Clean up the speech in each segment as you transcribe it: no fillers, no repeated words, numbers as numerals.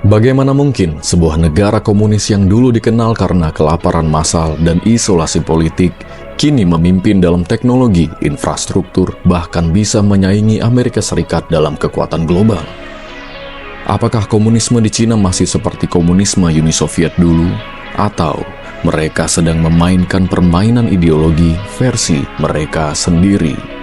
Bagaimana mungkin sebuah negara komunis yang dulu dikenal karena kelaparan massal dan isolasi politik, kini memimpin dalam teknologi, infrastruktur, bahkan bisa menyaingi Amerika Serikat dalam kekuatan global? Apakah komunisme di Cina masih seperti komunisme Uni Soviet dulu? Atau mereka sedang memainkan permainan ideologi versi mereka sendiri?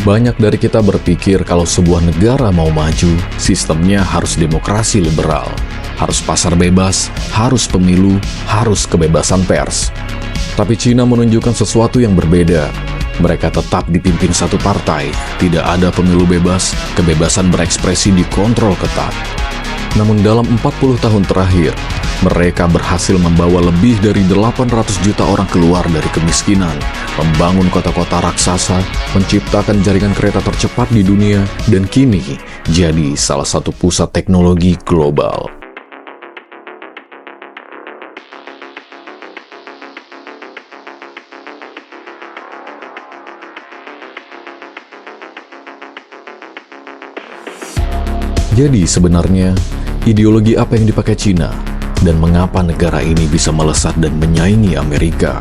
Banyak dari kita berpikir kalau sebuah negara mau maju, sistemnya harus demokrasi liberal, harus pasar bebas, harus pemilu, harus kebebasan pers. Tapi Cina menunjukkan sesuatu yang berbeda. Mereka tetap dipimpin satu partai, tidak ada pemilu bebas, kebebasan berekspresi dikontrol ketat. Namun dalam 40 tahun terakhir, mereka berhasil membawa lebih dari 800 juta orang keluar dari kemiskinan, membangun kota-kota raksasa, menciptakan jaringan kereta tercepat di dunia, dan kini jadi salah satu pusat teknologi global. Jadi sebenarnya, ideologi apa yang dipakai Cina? Dan mengapa negara ini bisa melesat dan menyaingi Amerika?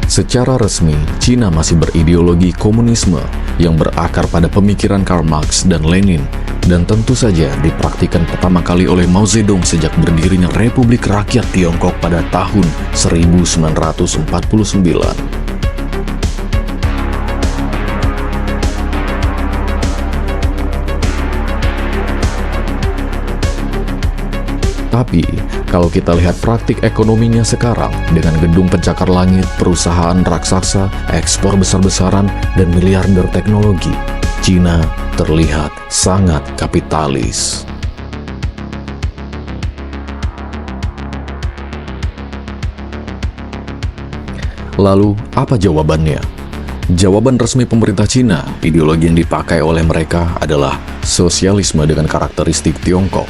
Secara resmi, Cina masih berideologi komunisme yang berakar pada pemikiran Karl Marx dan Lenin, dan tentu saja dipraktikkan pertama kali oleh Mao Zedong sejak berdirinya Republik Rakyat Tiongkok pada tahun 1949. Tapi, kalau kita lihat praktik ekonominya sekarang, dengan gedung pencakar langit, perusahaan raksasa, ekspor besar-besaran, dan miliarder teknologi, Cina terlihat sangat kapitalis. Lalu, apa jawabannya? Jawaban resmi pemerintah Cina, ideologi yang dipakai oleh mereka adalah sosialisme dengan karakteristik Tiongkok.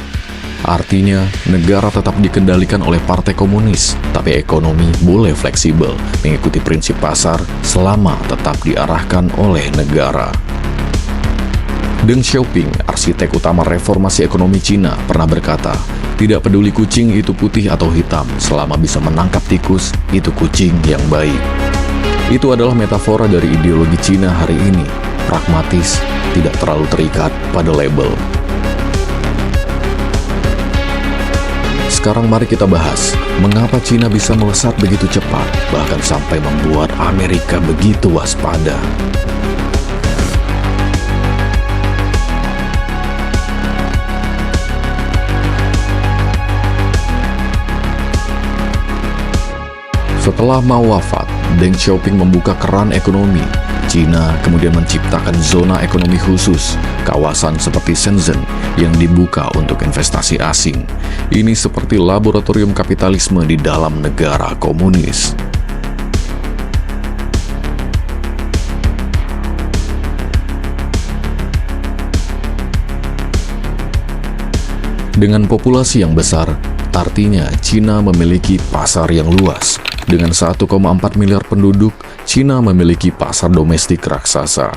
Artinya, negara tetap dikendalikan oleh partai komunis, tapi ekonomi boleh fleksibel, mengikuti prinsip pasar selama tetap diarahkan oleh negara. Deng Xiaoping, arsitek utama reformasi ekonomi Cina, pernah berkata, "Tidak peduli kucing itu putih atau hitam, selama bisa menangkap tikus, itu kucing yang baik." Itu adalah metafora dari ideologi Cina hari ini, pragmatis, tidak terlalu terikat pada label. Sekarang mari kita bahas, mengapa Cina bisa melesat begitu cepat, bahkan sampai membuat Amerika begitu waspada. Setelah Mao wafat, Deng Xiaoping membuka keran ekonomi. Cina kemudian menciptakan zona ekonomi khusus, kawasan seperti Shenzhen yang dibuka untuk investasi asing. Ini seperti laboratorium kapitalisme di dalam negara komunis. Dengan populasi yang besar, artinya Cina memiliki pasar yang luas. Dengan 1,4 miliar penduduk, Cina memiliki pasar domestik raksasa.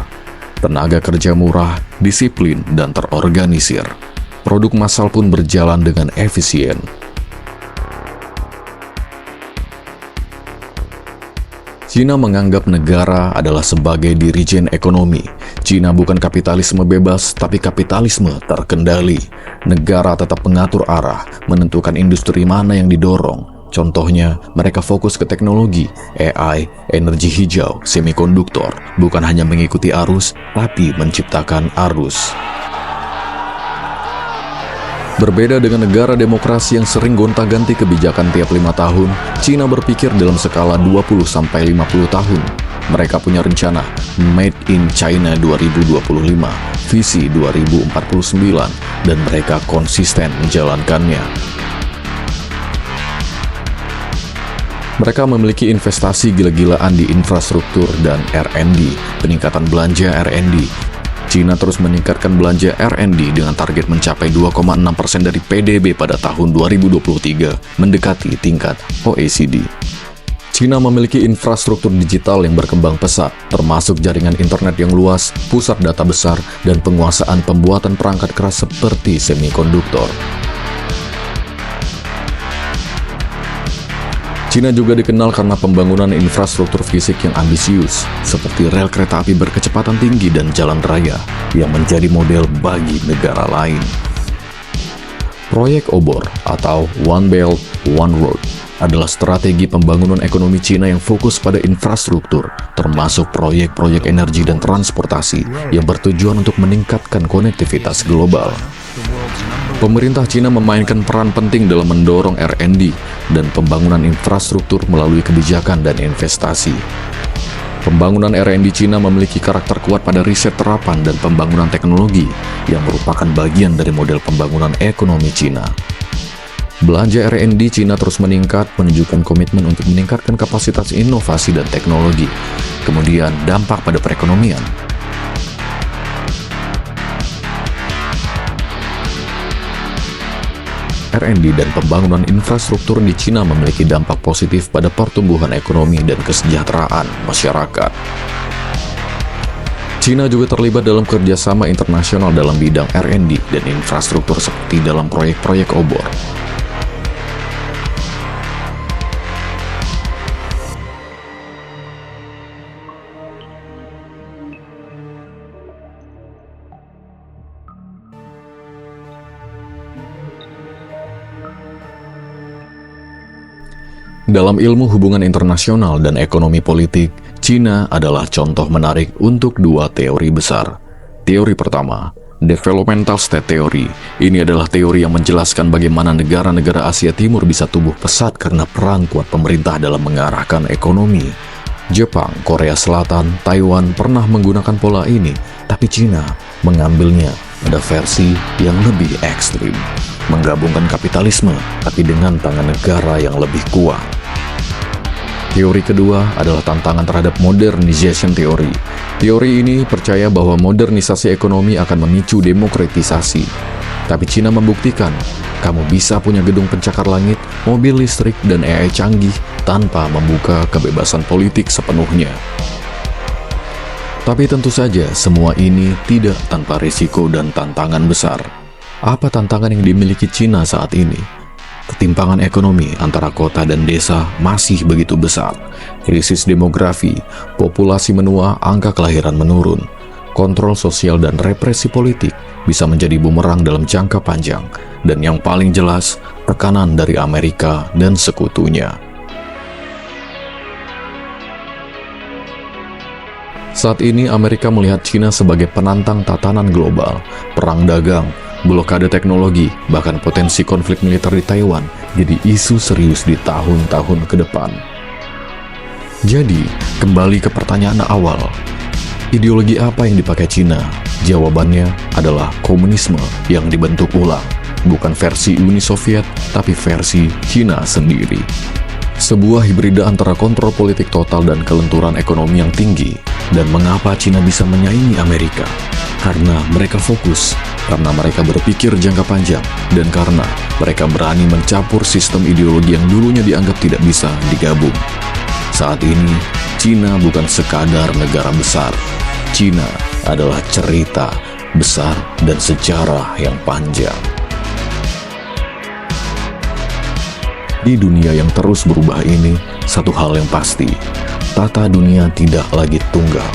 Tenaga kerja murah, disiplin, dan terorganisir. Produk massal pun berjalan dengan efisien. Cina menganggap negara adalah sebagai dirijen ekonomi. Cina bukan kapitalisme bebas, tapi kapitalisme terkendali. Negara tetap mengatur arah, menentukan industri mana yang didorong. Contohnya, mereka fokus ke teknologi, AI, energi hijau, semikonduktor, bukan hanya mengikuti arus, tapi menciptakan arus. Berbeda dengan negara demokrasi yang sering gonta-ganti kebijakan tiap 5 tahun, Cina berpikir dalam skala 20-50 tahun. Mereka punya rencana Made in China 2025, visi 2049, dan mereka konsisten menjalankannya. Mereka memiliki investasi gila-gilaan di infrastruktur dan R&D, peningkatan belanja R&D, Cina terus meningkatkan belanja R&D dengan target mencapai 2,6% dari PDB pada tahun 2023, mendekati tingkat OECD. Cina memiliki infrastruktur digital yang berkembang pesat, termasuk jaringan internet yang luas, pusat data besar, dan penguasaan pembuatan perangkat keras seperti semikonduktor. Cina juga dikenal karena pembangunan infrastruktur fisik yang ambisius, seperti rel kereta api berkecepatan tinggi dan jalan raya, yang menjadi model bagi negara lain. Proyek Obor atau One Belt, One Road adalah strategi pembangunan ekonomi Cina yang fokus pada infrastruktur, termasuk proyek-proyek energi dan transportasi yang bertujuan untuk meningkatkan konektivitas global. Pemerintah Cina memainkan peran penting dalam mendorong R&D dan pembangunan infrastruktur melalui kebijakan dan investasi. Pembangunan R&D Cina memiliki karakter kuat pada riset terapan dan pembangunan teknologi yang merupakan bagian dari model pembangunan ekonomi Cina. Belanja R&D Cina terus meningkat, menunjukkan komitmen untuk meningkatkan kapasitas inovasi dan teknologi. Kemudian, dampak pada perekonomian. R&D dan pembangunan infrastruktur di Cina memiliki dampak positif pada pertumbuhan ekonomi dan kesejahteraan masyarakat. Cina juga terlibat dalam kerjasama internasional dalam bidang R&D dan infrastruktur seperti dalam proyek-proyek obor. Dalam ilmu hubungan internasional dan ekonomi politik, Cina adalah contoh menarik untuk dua teori besar. Teori pertama, Developmental State Theory. Ini adalah teori yang menjelaskan bagaimana negara-negara Asia Timur bisa tumbuh pesat karena peran kuat pemerintah dalam mengarahkan ekonomi. Jepang, Korea Selatan, Taiwan pernah menggunakan pola ini, tapi Cina mengambilnya pada versi yang lebih ekstrim. Menggabungkan kapitalisme, tapi dengan tangan negara yang lebih kuat. Teori kedua adalah tantangan terhadap modernization theory. Teori ini percaya bahwa modernisasi ekonomi akan memicu demokratisasi. Tapi Cina membuktikan, kamu bisa punya gedung pencakar langit, mobil listrik, dan AI canggih tanpa membuka kebebasan politik sepenuhnya. Tapi tentu saja, semua ini tidak tanpa risiko dan tantangan besar. Apa tantangan yang dimiliki Cina saat ini? Ketimpangan ekonomi antara kota dan desa masih begitu besar. Krisis demografi, populasi menua, angka kelahiran menurun. Kontrol sosial dan represi politik bisa menjadi bumerang dalam jangka panjang. Dan yang paling jelas, tekanan dari Amerika dan sekutunya. Saat ini Amerika melihat Cina sebagai penantang tatanan global, perang dagang, blokade teknologi, bahkan potensi konflik militer di Taiwan jadi isu serius di tahun-tahun ke depan. Jadi, kembali ke pertanyaan awal. Ideologi apa yang dipakai Cina? Jawabannya adalah komunisme yang dibentuk ulang. Bukan versi Uni Soviet, tapi versi Cina sendiri. Sebuah hibrida antara kontrol politik total dan kelenturan ekonomi yang tinggi. Dan mengapa Cina bisa menyaingi Amerika? Karena mereka fokus, karena mereka berpikir jangka panjang, dan karena mereka berani mencampur sistem ideologi yang dulunya dianggap tidak bisa digabung. Saat ini, Cina bukan sekadar negara besar. Cina adalah cerita besar dan sejarah yang panjang. Di dunia yang terus berubah ini, satu hal yang pasti, tata dunia tidak lagi tunggal.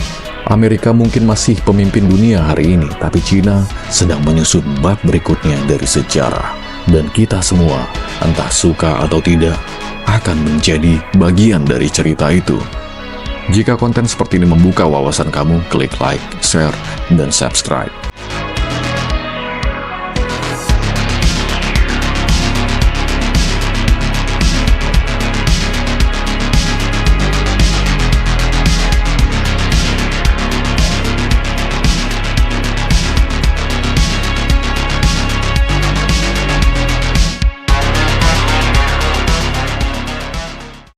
Amerika mungkin masih pemimpin dunia hari ini, tapi Cina sedang menyusun bab berikutnya dari sejarah. Dan kita semua, entah suka atau tidak, akan menjadi bagian dari cerita itu. Jika konten seperti ini membuka wawasan kamu, klik like, share, dan subscribe.